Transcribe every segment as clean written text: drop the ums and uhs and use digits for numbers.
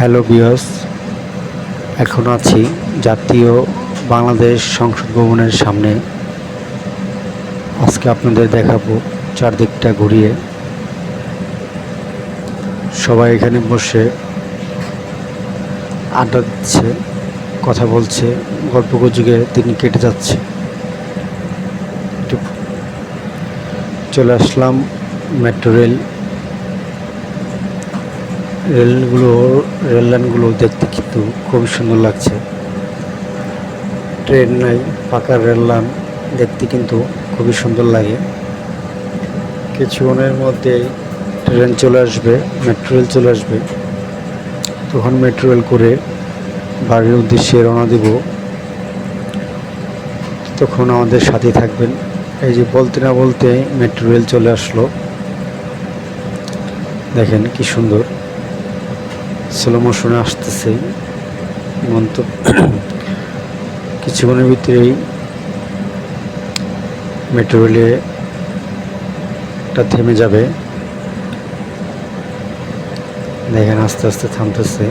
Hello viewers, এখন আছি জাতীয় বাংলাদেশ সংসদ ভবনের সামনে। আজকে আপনাদের দেখাবো চারদিকটা ঘুরিয়ে। সবাই এখানে বসে আড্ডা দিচ্ছে, কথা বলছে, গল্পগুজবে দিন কেটে যাচ্ছে। চলে আসলাম মেট্রো রেল লাইনগুলো দেখতে কিন্তু খুবই সুন্দর লাগছে। ট্রেন নাই, পাকা রেল লাইন দেখতে কিন্তু খুবই সুন্দর লাগে। কিছুক্ষণের মধ্যেই ট্রেন চলে আসবে, মেট্রো রেল চলে আসবে। তখন মেট্রো রেল করে বাড়ির উদ্দেশ্যে রওনা দেব। তখন আমাদের সাথে থাকবেন। এই যে বলতে না বলতে মেট্রো রেল চলে আসলো, দেখেন কি সুন্দর স্লো মোশনে আসতেছে। কিছুক্ষণের ভিতরেই মেট্রো রেলটা থেমে যাবে। দেখেন আস্তে আস্তে থামতেছে,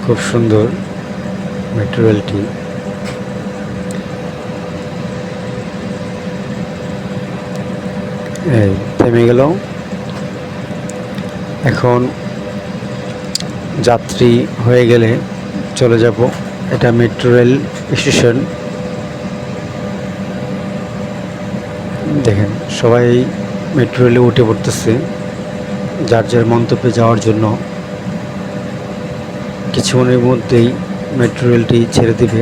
খুব সুন্দর মেট্রো রেলটি। এই থেমে গেল। এখন যাত্রী হয়ে গেলে চলে যাব। এটা মেট্রো রেল স্টেশন। দেখেন সবাই মেট্রো রেলে উঠে পড়তেছে যার যার মন্তব্যে যাওয়ার জন্য। কিছুক্ষণের মধ্যেই মেট্রো রেলটি ছেড়ে দিবে।